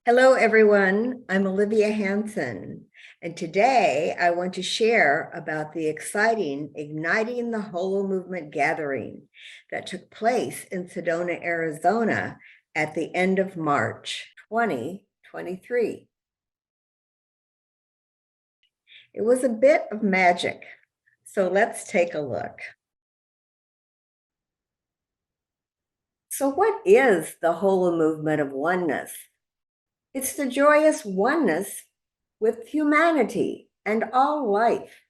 Hello, everyone. I'm Olivia Hanson, and today I want to share about the exciting Igniting the Holomovement gathering that took place in Sedona, Arizona at the end of March 2023. It was a bit of magic, so let's take a look. So what is the Holomovement of oneness? It's the joyous oneness with humanity and all life,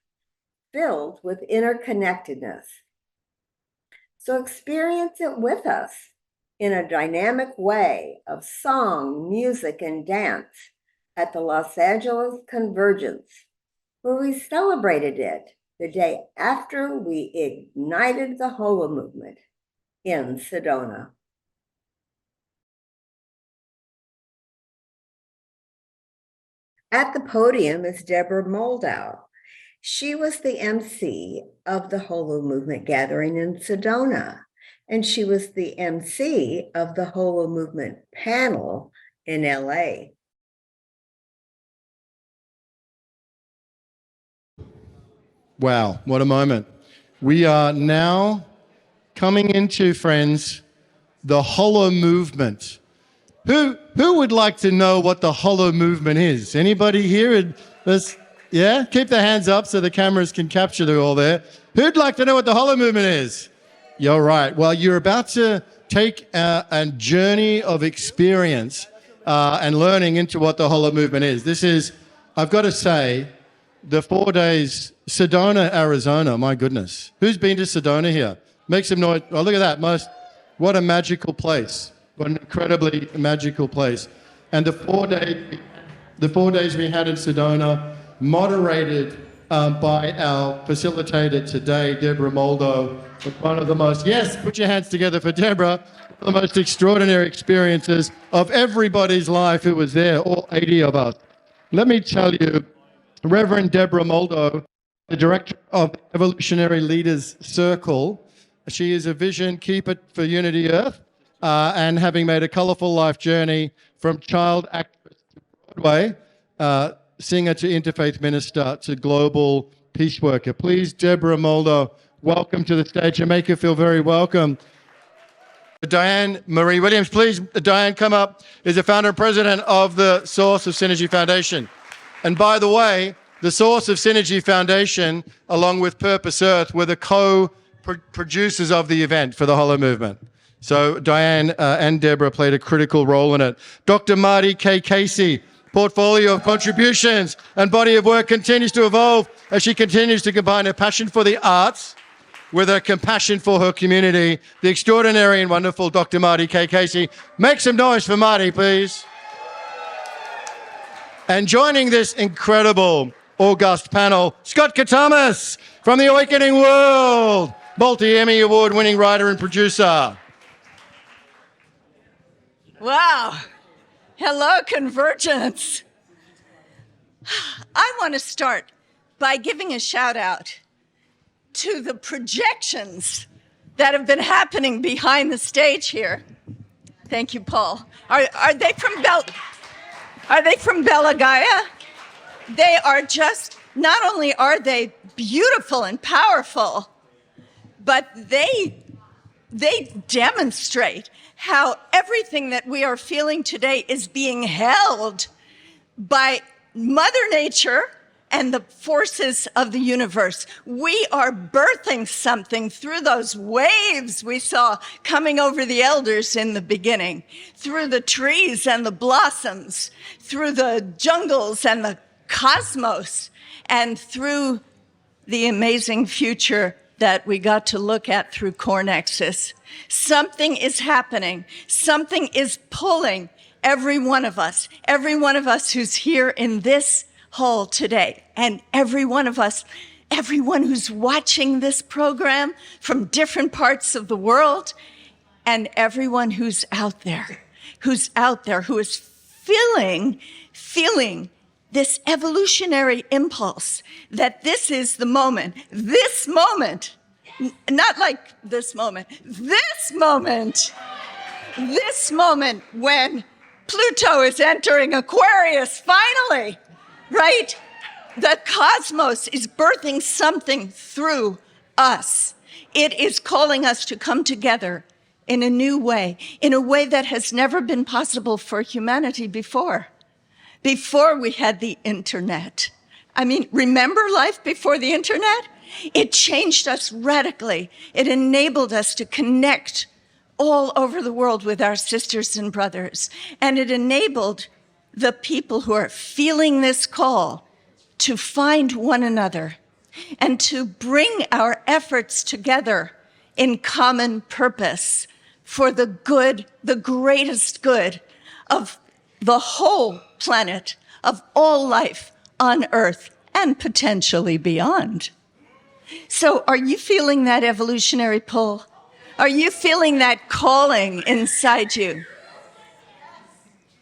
filled with interconnectedness. So experience it with us in a dynamic way of song, music, and dance at the Los Angeles Convergence, where we celebrated it the day after we ignited the Holomovement in Sedona. At the podium is Deborah Moldow. She was the MC of the Holomovement gathering in Sedona, and she was the MC of the Holomovement panel in LA. Wow, what a moment. We are now coming into, friends, the Holomovement. Who would like to know what the Holomovement is? Anybody here? Yeah? Keep their hands up so the cameras can capture it all there. Who'd like to know what the Holomovement is? You're right. Well, you're about to take a journey of experience and learning into what the Holomovement is. This is, I've got to say, the 4 days, Sedona, Arizona, my goodness. Who's been to Sedona here? Make some noise. Oh, look at that. What a magical place. What an incredibly magical place. And the 4 days we had in Sedona, moderated by our facilitator today, Deborah Moldo, was one of the most, yes, put your hands together for Deborah, the most extraordinary experiences of everybody's life who was there, all 80 of us. Let me tell you, Reverend Deborah Moldo, the director of Evolutionary Leaders Circle. She is a vision keeper for Unity Earth, and having made a colorful life journey from child actress to Broadway, singer to interfaith minister to global peace worker. Please, Deborah Moldo, welcome to the stage and make her feel very welcome. Diane Marie Williams, please, Diane, come up, is the founder and president of the Source of Synergy Foundation. And by the way, the Source of Synergy Foundation, along with Purpose Earth, were the co-producers of the event for the Holomovement. So Diane and Deborah played a critical role in it. Dr. Marty K. Casey, portfolio of contributions and body of work continues to evolve as she continues to combine her passion for the arts with her compassion for her community. The extraordinary and wonderful Dr. Marty K. Casey. Make some noise for Marty, please. And joining this incredible, august panel, Scott Katamas from The Awakening World, multi-Emmy award-winning writer and producer. Wow. Hello, Convergence. I want to start by giving a shout out to the projections that have been happening behind the stage here. Thank you, Paul. Are they from Bella Gaia? They are just, not only are they beautiful and powerful, but they demonstrate how everything that we are feeling today is being held by Mother Nature and the forces of the universe. We are birthing something through those waves we saw coming over the elders in the beginning, through the trees and the blossoms, through the jungles and the cosmos, and through the amazing future that we got to look at through Cornexus. Something is happening. Something is pulling every one of us who's here in this hall today, and every one of us, everyone who's watching this program from different parts of the world, and everyone who's out there, who is feeling this evolutionary impulse that this is the moment, not like this moment when Pluto is entering Aquarius, finally, right? The cosmos is birthing something through us. It is calling us to come together in a new way, in a way that has never been possible for humanity before we had the internet. I mean, remember life before the internet? It changed us radically. It enabled us to connect all over the world with our sisters and brothers. And it enabled the people who are feeling this call to find one another and to bring our efforts together in common purpose for the good, the greatest good of the whole planet, of all life on Earth and potentially beyond. So are you feeling that evolutionary pull? Are you feeling that calling inside you?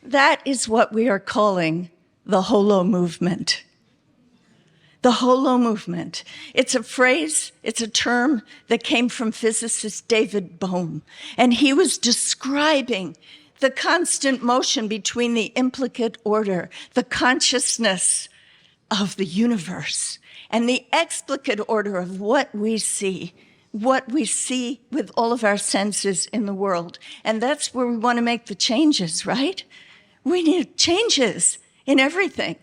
That is what we are calling the Holomovement. The Holomovement. It's a phrase, it's a term that came from physicist David Bohm, and he was describing the constant motion between the implicate order, the consciousness of the universe, and the explicate order of what we see with all of our senses in the world. And that's where we want to make the changes, right? We need changes in everything.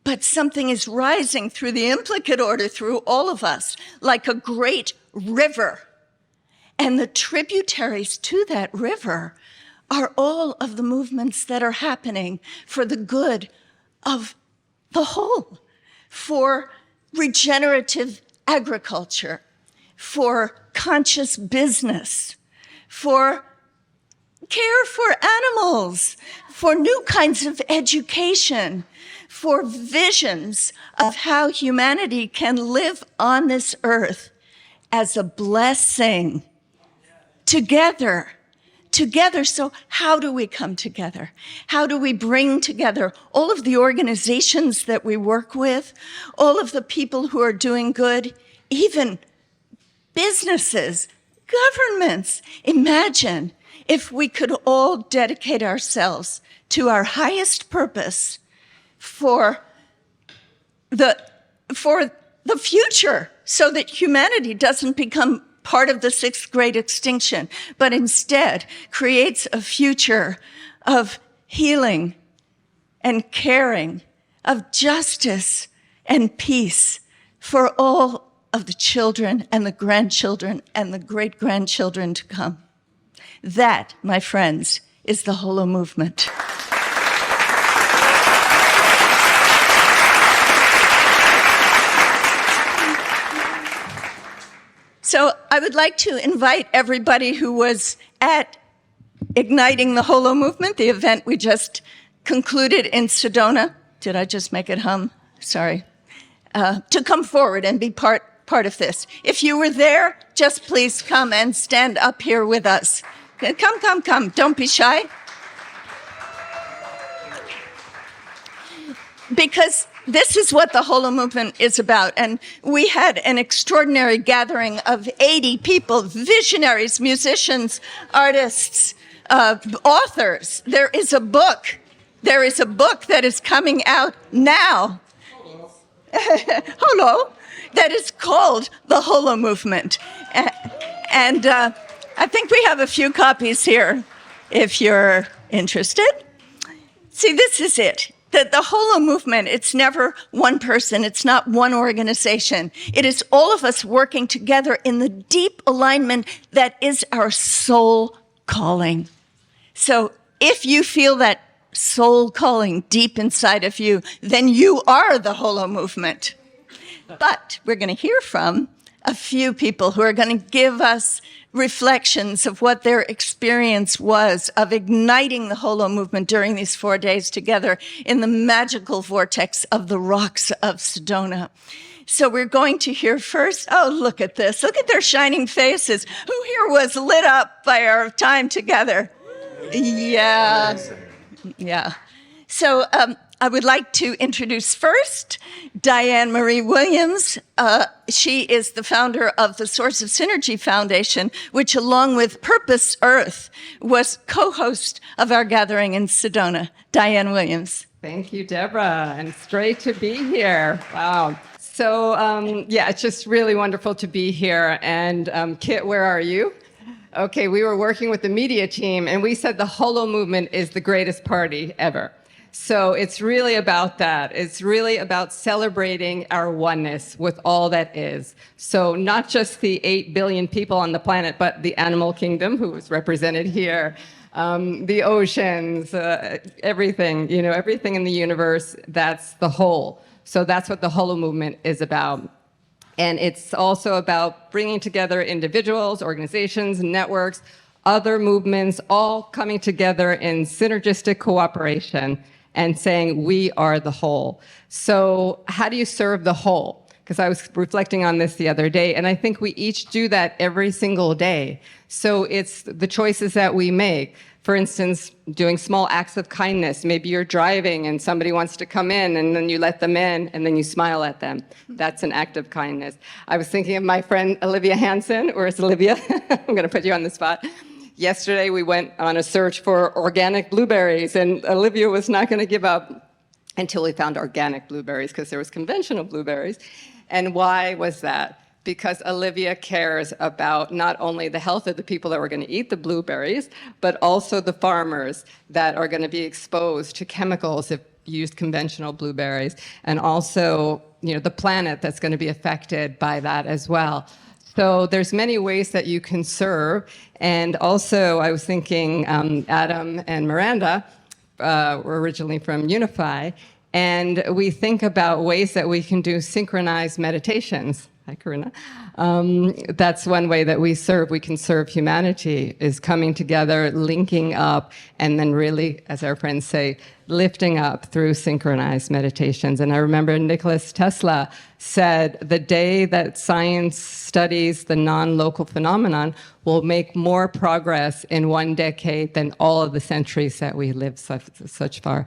But something is rising through the implicate order, through all of us, like a great river. And the tributaries to that river are all of the movements that are happening for the good of the whole, for regenerative agriculture, for conscious business, for care for animals, for new kinds of education, for visions of how humanity can live on this earth as a blessing together. So how do we come together? How do we bring together all of the organizations that we work with, all of the people who are doing good, even businesses, governments? Imagine if we could all dedicate ourselves to our highest purpose for the future, so that humanity doesn't become part of the sixth great extinction, but instead creates a future of healing and caring, of justice and peace for all of the children and the grandchildren and the great-grandchildren to come. That, my friends, is the Holomovement. So I would like to invite everybody who was at Igniting the Holomovement, the event we just concluded in Sedona. Did I just make it hum? Sorry. To come forward and be part of this. If you were there, just please come and stand up here with us. Come. Don't be shy. Because this is what the Holomovement is about. And we had an extraordinary gathering of 80 people, visionaries, musicians, artists, authors. There is a book that is coming out now. Hello. That is called the Holomovement. And I think we have a few copies here if you're interested. See, this is it. The Holomovement, it's never one person, it's not one organization. It is all of us working together in the deep alignment that is our soul calling. So if you feel that soul calling deep inside of you, then you are the Holomovement. But we're going to hear from a few people who are going to give us reflections of what their experience was of igniting the Holomovement during these 4 days together in the magical vortex of the rocks of Sedona. So we're going to hear first, oh, look at this. Look at their shining faces. Who here was lit up by our time together? Yeah. So I would like to introduce first Diane Marie Williams. She is the founder of the Source of Synergy Foundation, which along with Purpose Earth was co-host of our gathering in Sedona. Diane Williams. Thank you, Deborah, and it's great to be here. Wow. So, yeah, it's just really wonderful to be here. And Kit, where are you? Okay, we were working with the media team, and we said the Holomovement is the greatest party ever. So it's really about that. It's really about celebrating our oneness with all that is. So not just the 8 billion people on the planet, but the animal kingdom, who is represented here, the oceans, everything, everything in the universe, that's the whole. So that's what the Holomovement is about. And it's also about bringing together individuals, organizations, networks, other movements, all coming together in synergistic cooperation and saying, we are the whole. So how do you serve the whole? Because I was reflecting on this the other day, and I think we each do that every single day. So it's the choices that we make. For instance, doing small acts of kindness. Maybe you're driving and somebody wants to come in, and then you let them in, and then you smile at them. That's an act of kindness. I was thinking of my friend Olivia Hansen. Where's Olivia? I'm going to put you on the spot. Yesterday, we went on a search for organic blueberries, and Olivia was not going to give up until we found organic blueberries, because there was conventional blueberries. And why was that? Because Olivia cares about not only the health of the people that were going to eat the blueberries, but also the farmers that are going to be exposed to chemicals if used conventional blueberries, and also, the planet that's going to be affected by that as well. So there's many ways that you can serve. And also, I was thinking Adam and Miranda were originally from Unify, and we think about ways that we can do synchronized meditations. Hi, Karina. That's one way that we serve. We can serve humanity, is coming together, linking up, and then really, as our friends say, lifting up through synchronized meditations. And I remember Nikola Tesla said, the day that science studies the non-local phenomenon will make more progress in 1 decade than all of the centuries that we lived such far.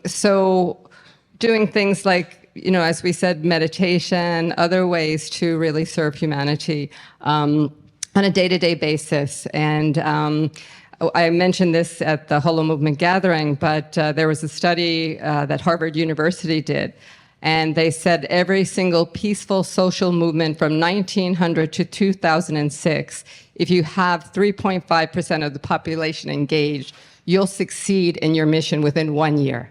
So doing things like, as we said, meditation, other ways to really serve humanity on a day-to-day basis. And I mentioned this at the Holomovement gathering, but there was a study that Harvard University did, and they said every single peaceful social movement from 1900 to 2006, if you have 3.5% of the population engaged, you'll succeed in your mission within 1 year.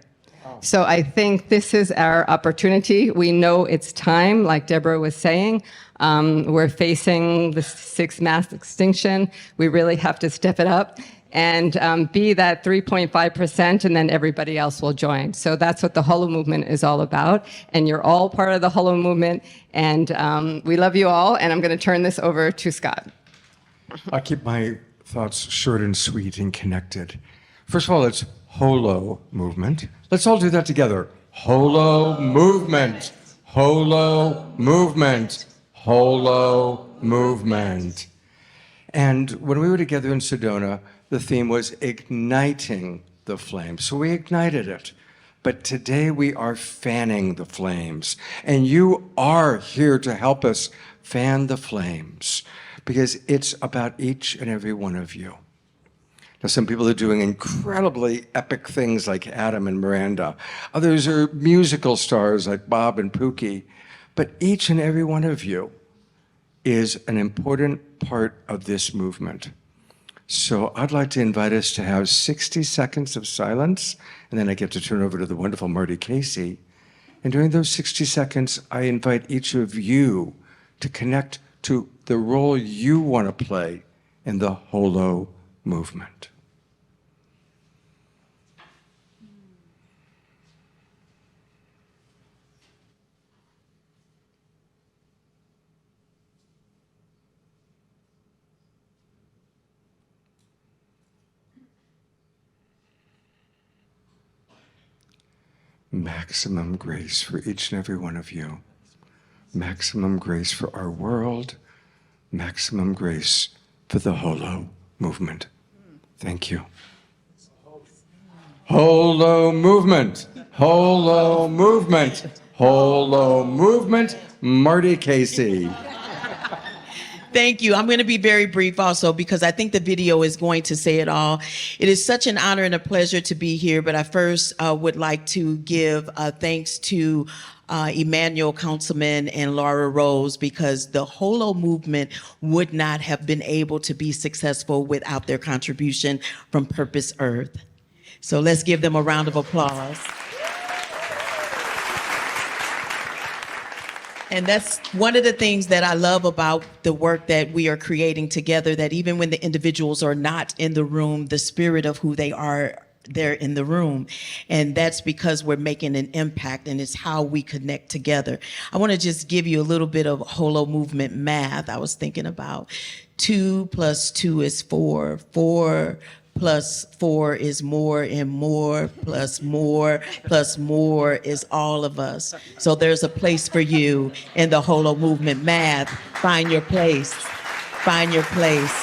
So I think this is our opportunity. We know it's time, like Deborah was saying. We're facing the 6th mass extinction. We really have to step it up and be that 3.5%, and then everybody else will join. So that's what the Holomovement is all about. And you're all part of the Holomovement. And we love you all. And I'm going to turn this over to Scott. I'll keep my thoughts short and sweet and connected. First of all, it's Holo movement. Let's all do that together. Holo movement. Holo movement. Holo movement. And when we were together in Sedona, the theme was igniting the flame. So we ignited it. But today we are fanning the flames. And you are here to help us fan the flames, because it's about each and every one of you. Now, some people are doing incredibly epic things like Adam and Miranda. Others are musical stars like Bob and Pookie. But each and every one of you is an important part of this movement. So I'd like to invite us to have 60 seconds of silence, and then I get to turn over to the wonderful Marty Casey. And during those 60 seconds, I invite each of you to connect to the role you want to play in the Holo movement. Maximum grace for each and every one of you. Maximum grace for our world. Maximum grace for the Holo movement. Thank you. Holo movement. Holo Movement. Holo Movement. Marty Casey. Thank you. I'm going to be very brief also because I think the video is going to say it all. It is such an honor and a pleasure to be here, but I first would like to give thanks to Emmanuel Councilman and Laura Rose, because the Holo movement would not have been able to be successful without their contribution from Purpose Earth. So let's give them a round of applause. And that's one of the things that I love about the work that we are creating together, that even when the individuals are not in the room, the spirit of who they are, they're in the room. And that's because we're making an impact, and it's how we connect together. I want to just give you a little bit of Holo movement math. I was thinking about 2 + 2 is 4. 4 + 4 is more, and more plus more plus more is all of us. So there's a place for you in the Holo movement math. Find your place. Find your place.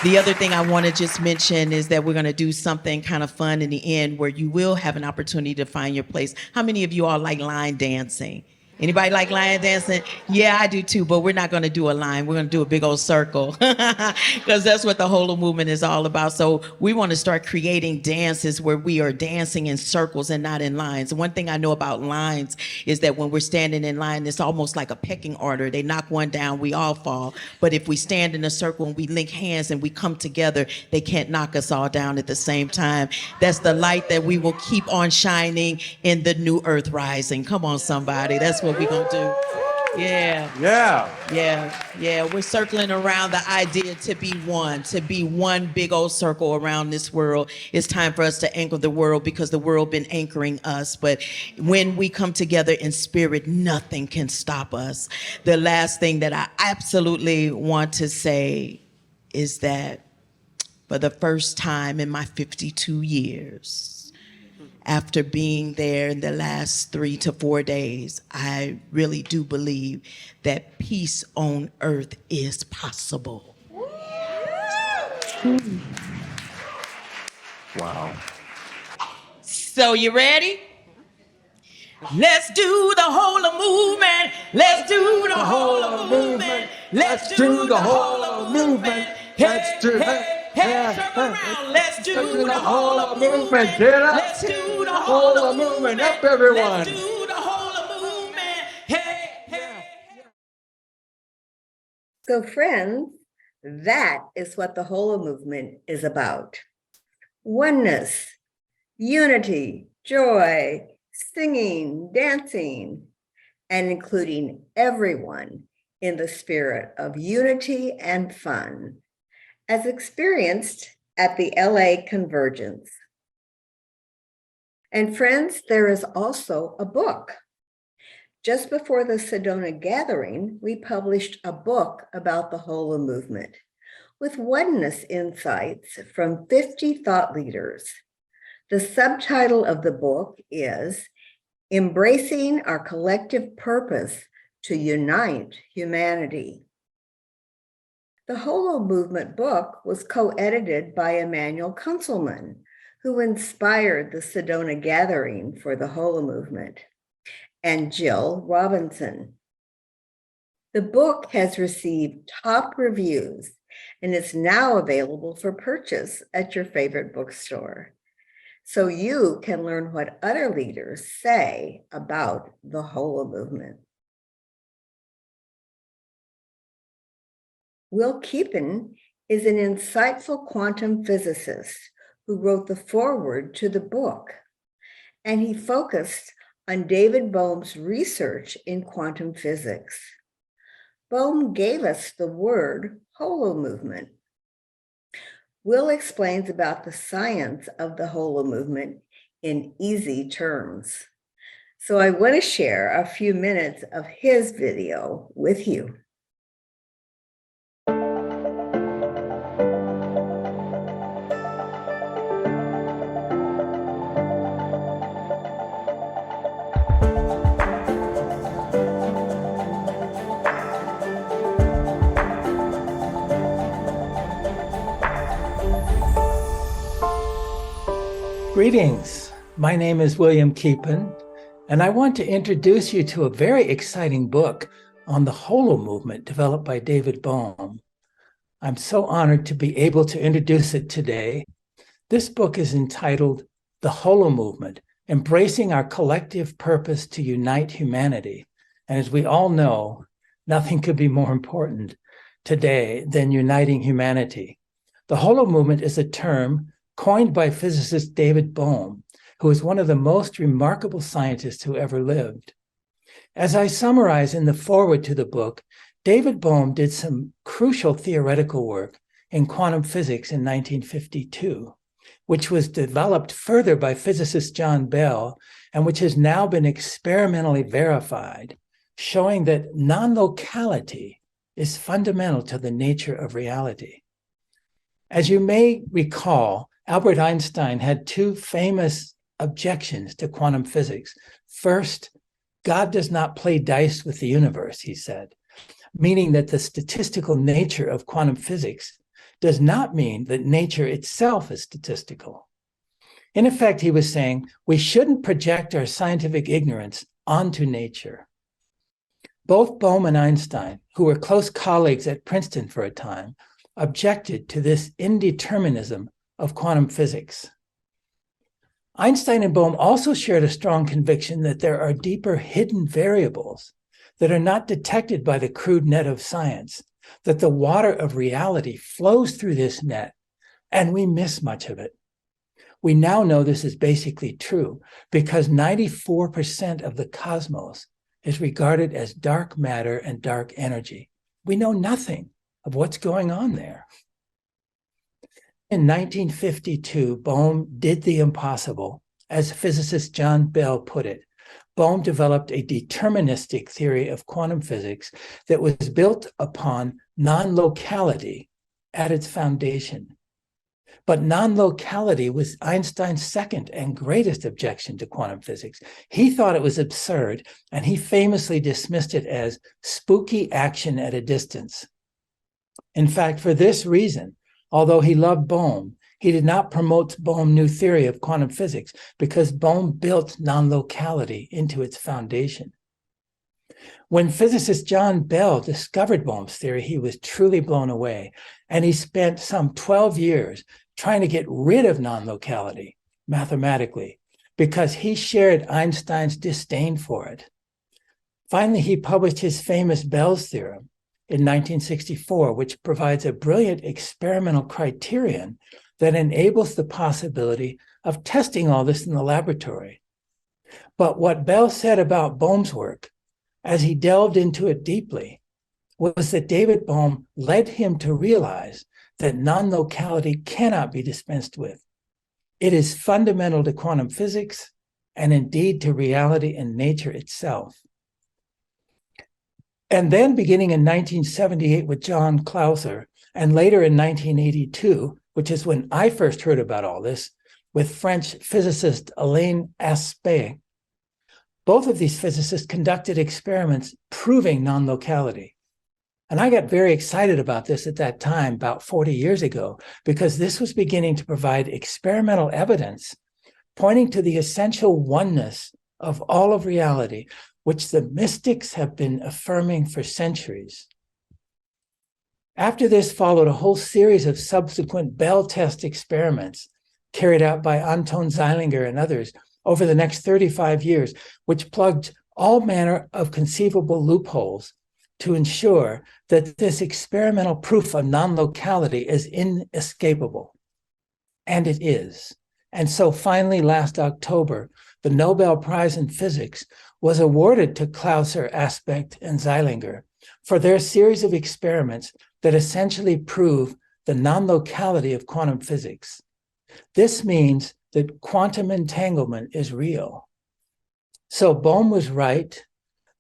The other thing I want to just mention is that we're going to do something kind of fun in the end where you will have an opportunity to find your place. How many of you all like line dancing? Anybody like line dancing? Yeah, I do too, but we're not going to do a line. We're going to do a big old circle because that's what the Holo movement is all about. So we want to start creating dances where we are dancing in circles and not in lines. One thing I know about lines is that when we're standing in line, it's almost like a pecking order. They knock one down, we all fall. But if we stand in a circle and we link hands and we come together, they can't knock us all down at the same time. That's the light that we will keep on shining in the new earth rising. Come on, somebody. That's what we're going to do. Yeah. We're circling around the idea to be one big old circle around this world. It's time for us to anchor the world because the world been anchoring us. But when we come together in spirit, nothing can stop us. The last thing that I absolutely want to say is that for the first time in my 52 years, after being there in the last 3 to 4 days, I really do believe that peace on earth is possible. Wow. So you ready? Let's do the Holo movement. Let's do the Holo movement. Let's do the Holo movement. Let's do Hey, turn around. Let's do the Holo Holo movement. movement. Get up. Let's do the Holo Holo movement. movement. Up, everyone. Let's do the Holo movement. Hey. So, friends, that is what the Holo movement is about. Oneness, unity, joy, singing, dancing, and including everyone in the spirit of unity and fun, as experienced at the LA Convergence. And friends, there is also a book. Just before the Sedona gathering, we published a book about the Holo movement with oneness insights from 50 thought leaders. The subtitle of the book is Embracing Our Collective Purpose to Unite Humanity. The Holo Movement book was co-edited by Emmanuel Councilman, who inspired the Sedona gathering for the Holo Movement, and Jill Robinson. The book has received top reviews and is now available for purchase at your favorite bookstore, so you can learn what other leaders say about the Holo Movement. Will Keepan is an insightful quantum physicist who wrote the foreword to the book, and he focused on David Bohm's research in quantum physics. Bohm gave us the word Holo Movement. Will explains about the science of the Holo Movement in easy terms. So I want to share a few minutes of his video with you. Greetings. My name is William Keepan. and I want to introduce you to a very exciting book on the Holomovement developed by David Bohm. I'm so honored to be able to introduce it today. This book is entitled The Holomovement, Embracing Our Collective Purpose to Unite Humanity. And as we all know, nothing could be more important today than uniting humanity. The Holomovement is a term coined by physicist David Bohm, who is one of the most remarkable scientists who ever lived. As I summarize in the foreword to the book, David Bohm did some crucial theoretical work in quantum physics in 1952, which was developed further by physicist John Bell, and which has now been experimentally verified, showing that non-locality is fundamental to the nature of reality. As you may recall, Albert Einstein had two famous objections to quantum physics. First, God does not play dice with the universe, he said, meaning that the statistical nature of quantum physics does not mean that nature itself is statistical. In effect, he was saying we shouldn't project our scientific ignorance onto nature. Both Bohm and Einstein, who were close colleagues at Princeton for a time, objected to this indeterminism of quantum physics. Einstein and Bohm also shared a strong conviction that there are deeper hidden variables that are not detected by the crude net of science, that the water of reality flows through this net, and we miss much of it. We now know this is basically true because 94% of the cosmos is regarded as dark matter and dark energy. We know nothing of what's going on there. In 1952, Bohm did the impossible. As physicist John Bell put it, Bohm developed a deterministic theory of quantum physics that was built upon non-locality at its foundation. But non-locality was Einstein's second and greatest objection to quantum physics. He thought it was absurd, and he famously dismissed it as spooky action at a distance. In fact, for this reason, although he loved Bohm, he did not promote Bohm's new theory of quantum physics because Bohm built non-locality into its foundation. When physicist John Bell discovered Bohm's theory, he was truly blown away, and he spent some 12 years trying to get rid of non-locality mathematically because he shared Einstein's disdain for it. Finally, he published his famous Bell's theorem in 1964, which provides a brilliant experimental criterion that enables the possibility of testing all this in the laboratory. But what Bell said about Bohm's work, as he delved into it deeply, was that David Bohm led him to realize that non-locality cannot be dispensed with. It is fundamental to quantum physics and indeed to reality and nature itself. And then beginning in 1978 with John Clauser, and later in 1982, which is when I first heard about all this, with French physicist Alain Aspect, both of these physicists conducted experiments proving non-locality. And I got very excited about this at that time, about 40 years ago, because this was beginning to provide experimental evidence pointing to the essential oneness of all of reality, which the mystics have been affirming for centuries. After this followed a whole series of subsequent Bell test experiments carried out by Anton Zeilinger and others over the next 35 years, which plugged all manner of conceivable loopholes to ensure that this experimental proof of non-locality is inescapable. And it is. And so finally, last October, the Nobel Prize in Physics was awarded to Clauser, Aspect, and Zeilinger for their series of experiments that essentially prove the non-locality of quantum physics. This means that quantum entanglement is real. So Bohm was right.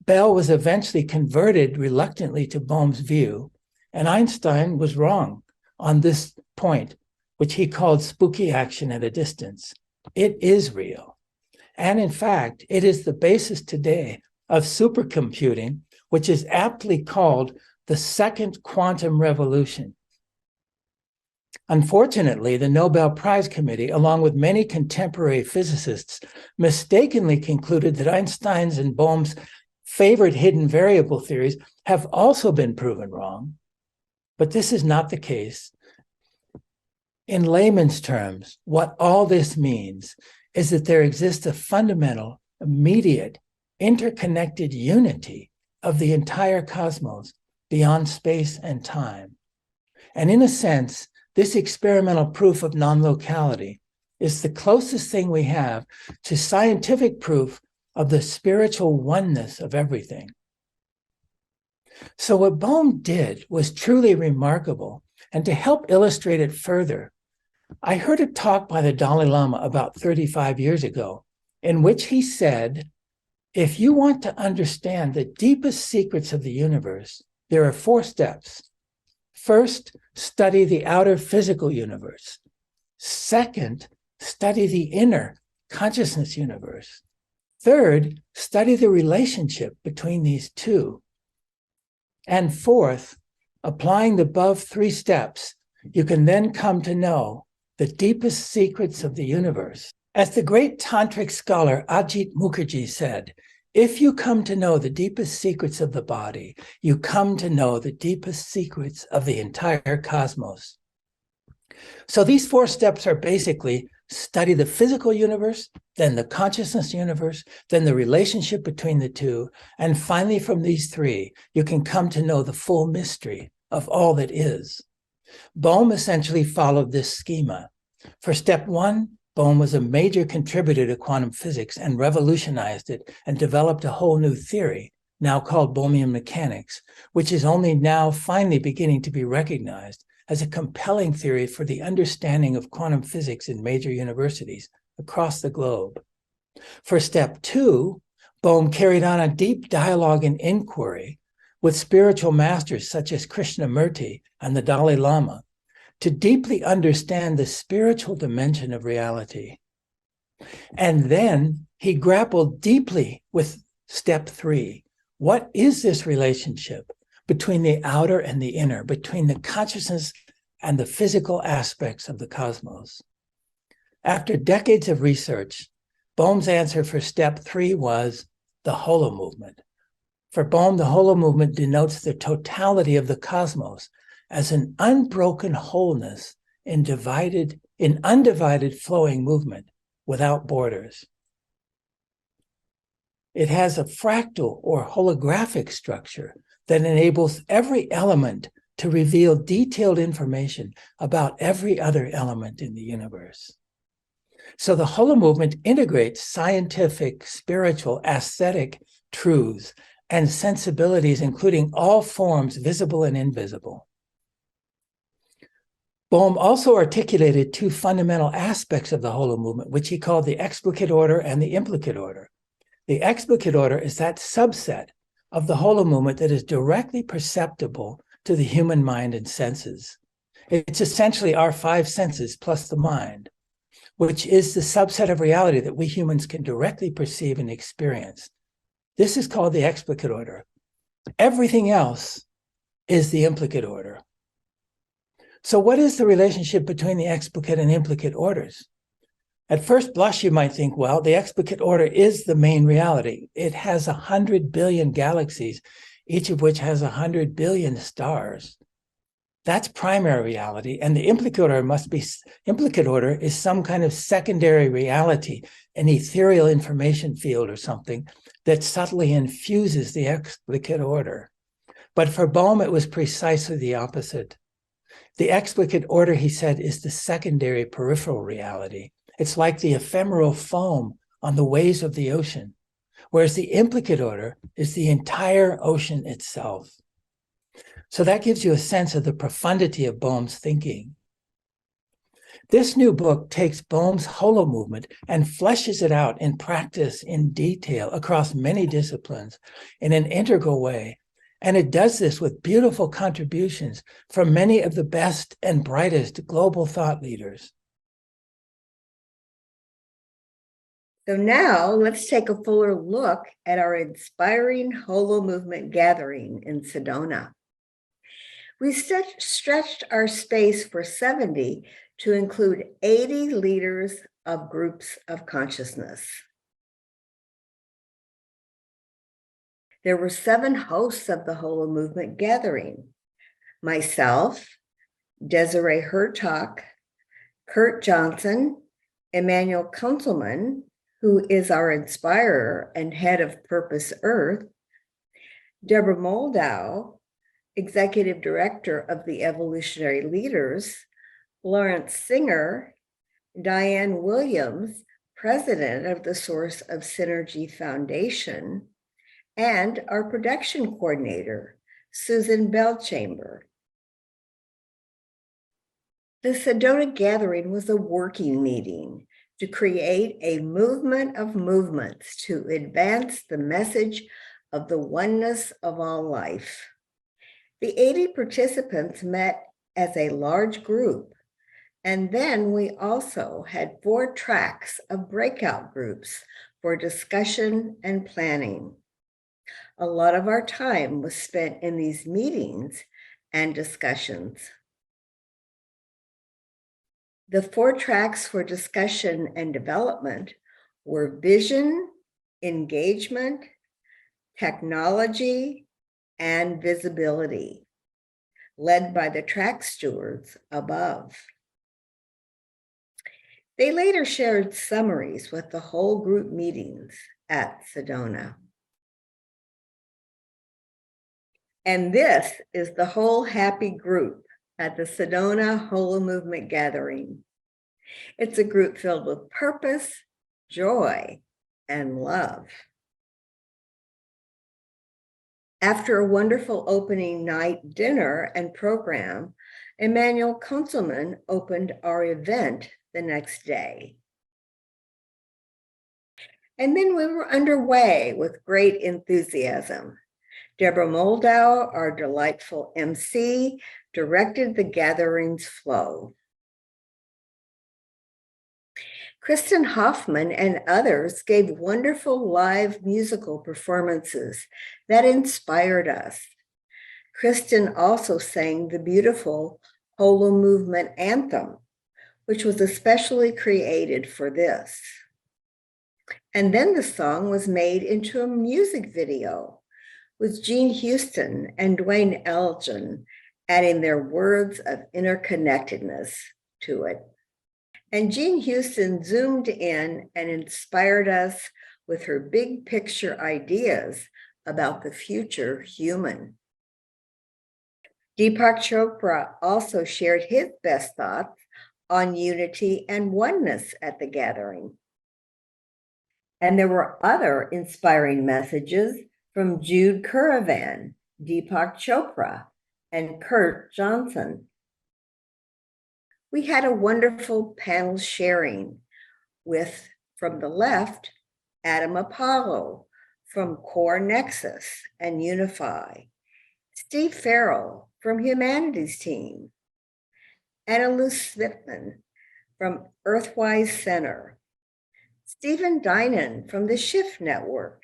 Bell was eventually converted reluctantly to Bohm's view, and Einstein was wrong on this point, which he called spooky action at a distance. It is real. And in fact, it is the basis today of supercomputing, which is aptly called the second quantum revolution. Unfortunately, the Nobel Prize Committee, along with many contemporary physicists, mistakenly concluded that Einstein's and Bohm's favorite hidden variable theories have also been proven wrong. But this is not the case. In layman's terms, what all this means is that there exists a fundamental, immediate, interconnected unity of the entire cosmos beyond space and time. And in a sense, this experimental proof of non-locality is the closest thing we have to scientific proof of the spiritual oneness of everything. So what Bohm did was truly remarkable, and to help illustrate it further, I heard a talk by the Dalai Lama about 35 years ago, in which he said, if you want to understand the deepest secrets of the universe, there are 4 steps. First, study the outer physical universe. Second, study the inner consciousness universe. Third, study the relationship between these two. And fourth, applying the above 3 steps, you can then come to know the deepest secrets of the universe. As the great tantric scholar Ajit Mukherjee said, if you come to know the deepest secrets of the body, you come to know the deepest secrets of the entire cosmos. So these 4 steps are basically study the physical universe, then the consciousness universe, then the relationship between the two, and finally from these 3, you can come to know the full mystery of all that is. Bohm essentially followed this schema. For step 1, Bohm was a major contributor to quantum physics and revolutionized it and developed a whole new theory, now called Bohmian mechanics, which is only now finally beginning to be recognized as a compelling theory for the understanding of quantum physics in major universities across the globe. For step 2, Bohm carried on a deep dialogue and inquiry with spiritual masters such as Krishnamurti and the Dalai Lama to deeply understand the spiritual dimension of reality. And then he grappled deeply with step 3. What is this relationship between the outer and the inner, between the consciousness and the physical aspects of the cosmos? After decades of research, Bohm's answer for step 3 was the Holomovement. For Bohm, the Holomovement denotes the totality of the cosmos as an unbroken wholeness in undivided flowing movement without borders. It has a fractal or holographic structure that enables every element to reveal detailed information about every other element in the universe. So the Holomovement integrates scientific, spiritual, aesthetic truths and sensibilities, including all forms, visible and invisible. Bohm also articulated 2 fundamental aspects of the Holomovement, which he called the explicate order and the implicate order. The explicate order is that subset of the Holomovement that is directly perceptible to the human mind and senses. It's essentially our 5 senses plus the mind, which is the subset of reality that we humans can directly perceive and experience. This is called the explicate order. Everything else is the implicate order. So what is the relationship between the explicate and implicate orders? At first blush, you might think, well, the explicate order is the main reality. It has 100 billion galaxies, each of which has 100 billion stars. That's primary reality, and the implicate order is some kind of secondary reality, an ethereal information field or something that subtly infuses the explicate order. But for Bohm, it was precisely the opposite. The explicate order, he said, is the secondary peripheral reality. It's like the ephemeral foam on the waves of the ocean, whereas the implicate order is the entire ocean itself. So that gives you a sense of the profundity of Bohm's thinking. This new book takes Bohm's Holomovement and fleshes it out in practice in detail across many disciplines in an integral way. And it does this with beautiful contributions from many of the best and brightest global thought leaders. So now let's take a fuller look at our inspiring Holomovement gathering in Sedona. We stretched our space for 70 to include 80 leaders of groups of consciousness. There were 7 hosts of the Holomovement gathering: myself, Desiree Hertok, Kurt Johnson, Emmanuel Kunzelman, who is our inspirer and head of Purpose Earth, Deborah Moldau, Executive Director of the Evolutionary Leaders, Lawrence Singer, Diane Williams, President of the Source of Synergy Foundation, and our production coordinator, Susan Belchamber. The Sedona gathering was a working meeting to create a movement of movements to advance the message of the oneness of all life. The 80 participants met as a large group, and then we also had 4 tracks of breakout groups for discussion and planning. A lot of our time was spent in these meetings and discussions. The 4 tracks for discussion and development were vision, engagement, technology, and visibility, led by the track stewards above. They later shared summaries with the whole group meetings at Sedona. And this is the whole happy group at the Sedona Holomovement gathering. It's a group filled with purpose, joy, and love. After a wonderful opening night dinner and program, Emmanuel Kunzelman opened our event the next day. And then we were underway with great enthusiasm. Deborah Moldau, our delightful MC, directed the gathering's flow. Kristen Hoffman and others gave wonderful live musical performances that inspired us. Kristen also sang the beautiful Holomovement anthem, which was especially created for this. And then the song was made into a music video, with Gene Houston and Dwayne Elgin adding their words of interconnectedness to it. And Gene Houston zoomed in and inspired us with her big picture ideas about the future human. Deepak Chopra also shared his best thoughts on unity and oneness at the gathering. And there were other inspiring messages from Jude Caravan, Deepak Chopra, and Kurt Johnson. We had a wonderful panel sharing with, from the left, Adam Apollo from Core Nexus and Unify, Steve Farrell from Humanities Team, Anna Lou Svitman from Earthwise Center, Stephen Dinan from the Shift Network,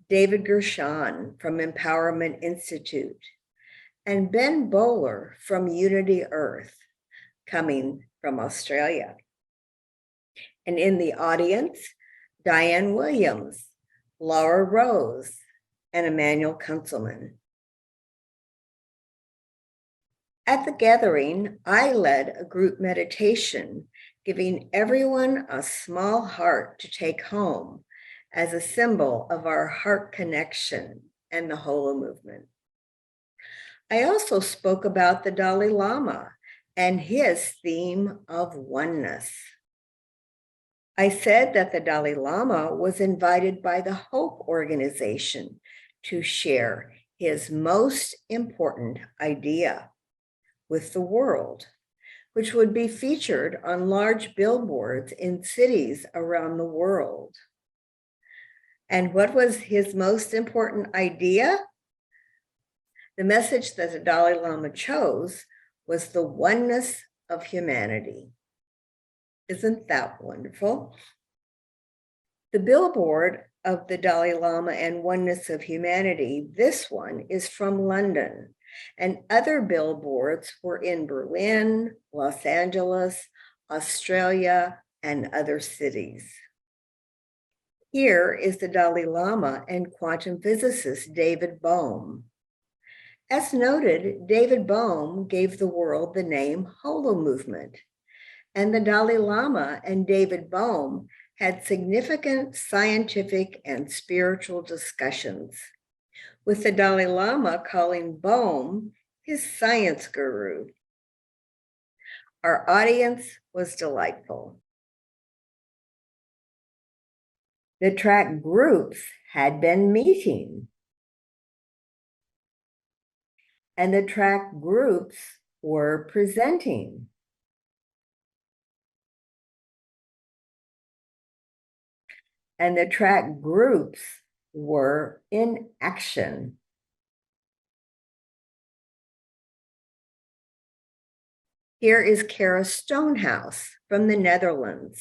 David Gershon from Empowerment Institute, and Ben Bowler from Unity Earth, coming from Australia. And in the audience, Diane Williams, Laura Rose, and Emmanuel Kunzelman. At the gathering, I led a group meditation, giving everyone a small heart to take home as a symbol of our heart connection and the Holomovement. I also spoke about the Dalai Lama and his theme of oneness. I said that the Dalai Lama was invited by the Hope Organization to share his most important idea with the world, which would be featured on large billboards in cities around the world. And what was his most important idea? The message that the Dalai Lama chose was the oneness of humanity. Isn't that wonderful? The billboard of the Dalai Lama and oneness of humanity, this one is from London, and other billboards were in Berlin, Los Angeles, Australia, and other cities. Here is the Dalai Lama and quantum physicist David Bohm. As noted, David Bohm gave the world the name Holomovement, and the Dalai Lama and David Bohm had significant scientific and spiritual discussions, with the Dalai Lama calling Bohm his science guru. Our audience was delightful. The track groups had been meeting, and the track groups were presenting. And the track groups were in action. Here is Kara Stonehouse from the Netherlands,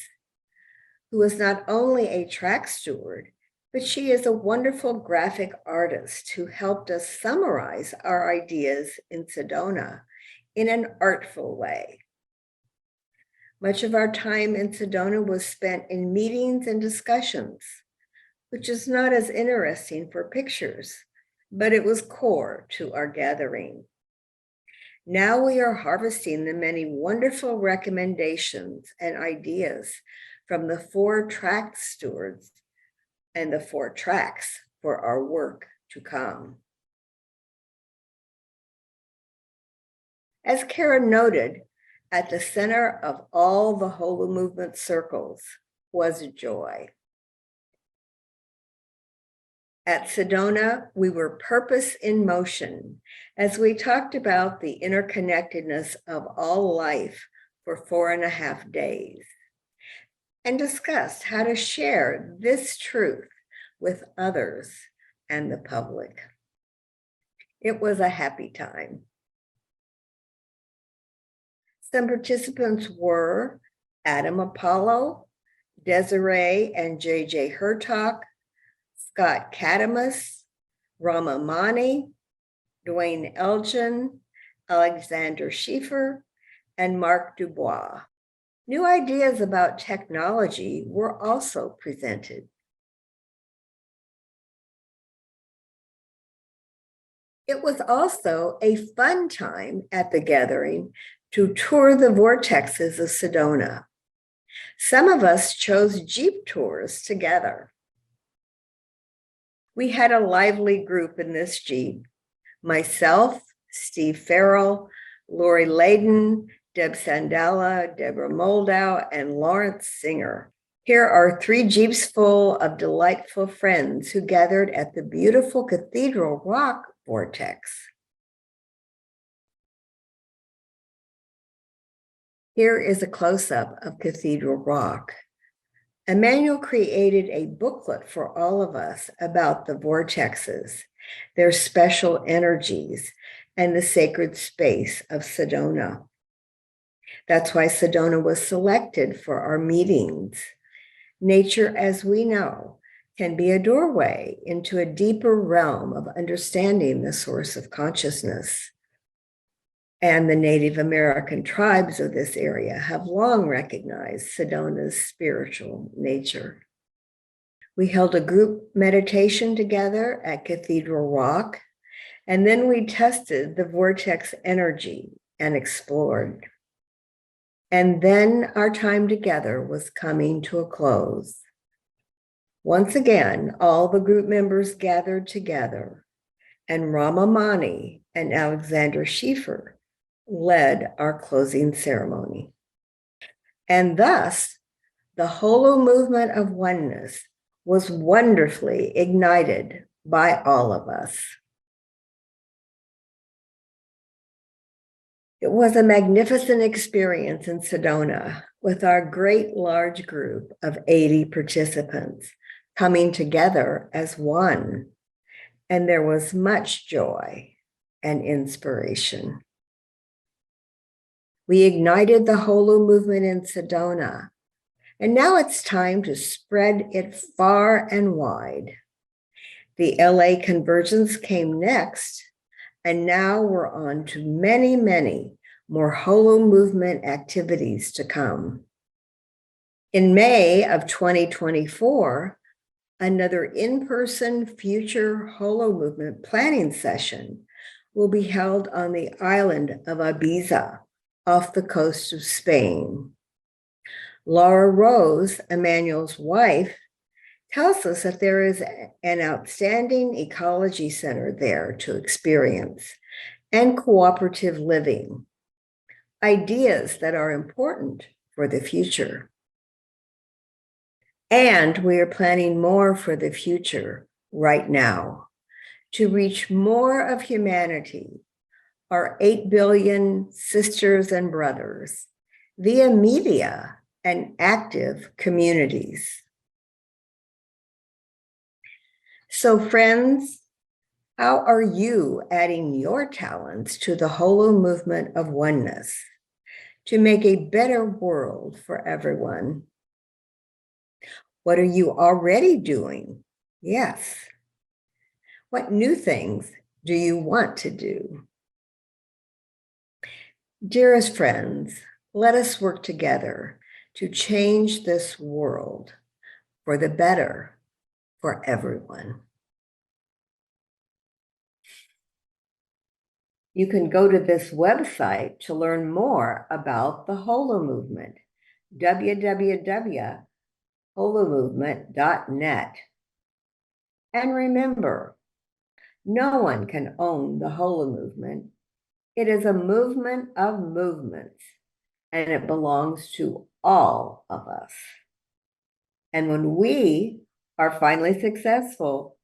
who is not only a track steward, but she is a wonderful graphic artist who helped us summarize our ideas in Sedona in an artful way. Much of our time in Sedona was spent in meetings and discussions, which is not as interesting for pictures, but it was core to our gathering. Now we are harvesting the many wonderful recommendations and ideas from the 4 track stewards and the 4 tracks for our work to come. As Kara noted, at the center of all the Holomovement circles was joy. At Sedona, we were purpose in motion as we talked about the interconnectedness of all life for 4.5 days and discussed how to share this truth with others and the public. It was a happy time. Some participants were Adam Apollo, Desiree and JJ Hertog, Scott Katamus, Rama Mani, Dwayne Elgin, Alexander Schiefer, and Mark Dubois. New ideas about technology were also presented. It was also a fun time at the gathering to tour the vortexes of Sedona. Some of us chose Jeep tours together. We had a lively group in this Jeep. Myself, Steve Farrell, Lori Layden, Deb Sandala, Deborah Moldow, and Lawrence Singer. Here are 3 Jeeps full of delightful friends who gathered at the beautiful Cathedral Rock vortex. Here is a close-up of Cathedral Rock. Emmanuel created a booklet for all of us about the vortexes, their special energies, and the sacred space of Sedona. That's why Sedona was selected for our meetings. Nature, as we know, can be a doorway into a deeper realm of understanding the source of consciousness. And the Native American tribes of this area have long recognized Sedona's spiritual nature. We held a group meditation together at Cathedral Rock, and then we tested the vortex energy and explored. And then our time together was coming to a close. Once again, all the group members gathered together, and Rama Mani and Alexander Schiefer led our closing ceremony. And thus, the Holomovement of oneness was wonderfully ignited by all of us. It was a magnificent experience in Sedona with our great large group of 80 participants coming together as one, and there was much joy and inspiration. We ignited the Holomovement in Sedona, and now it's time to spread it far and wide. The LA convergence came next, And now we're on to many, many more Holomovement activities to come. In May of 2024, another in-person future Holomovement planning session will be held on the island of Ibiza off the coast of Spain. Laura Rose, Emmanuel's wife, tells us that there is an outstanding ecology center there to experience and cooperative living, ideas that are important for the future. And we are planning more for the future right now to reach more of humanity, our 8 billion sisters and brothers, via media and active communities. So friends, how are you adding your talents to the Holomovement of oneness to make a better world for everyone? What are you already doing? Yes. What new things do you want to do? Dearest friends, let us work together to change this world for the better for everyone. You can go to this website to learn more about the Holomovement, www.holomovement.net. And remember, no one can own the Holomovement. It is a movement of movements, and it belongs to all of us. And when we are finally successful,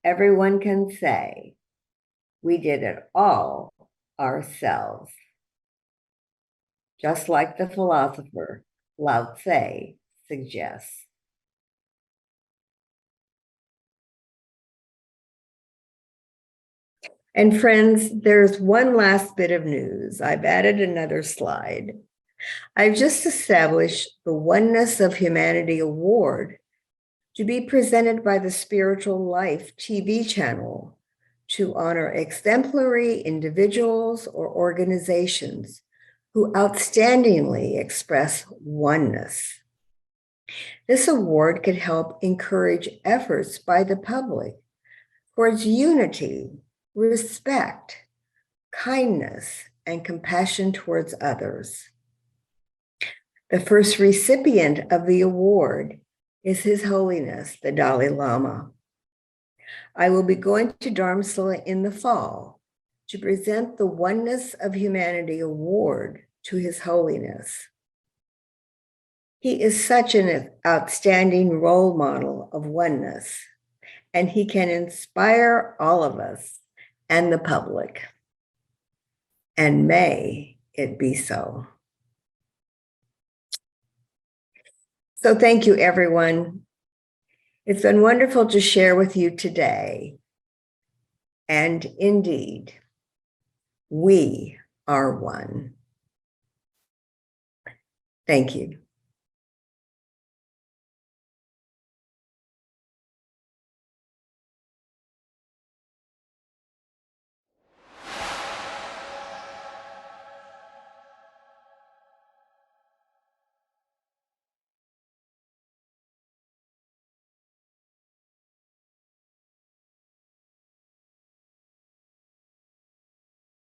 everyone can say, we did it all ourselves. Just like the philosopher Lao Tse suggests. And friends, there's one last bit of news. I've added another slide. I've just established the Oneness of Humanity Award to be presented by the Spiritual Life TV channel to honor exemplary individuals or organizations who outstandingly express oneness. This award could help encourage efforts by the public towards unity, respect, kindness, and compassion towards others. The first recipient of the award is His Holiness, the Dalai Lama. I will be going to Dharamsala in the fall to present the Oneness of Humanity Award to His Holiness. He is such an outstanding role model of oneness, and he can inspire all of us and the public. And may it be so. So thank you, everyone. It's been wonderful to share with you today. And indeed, we are one. Thank you.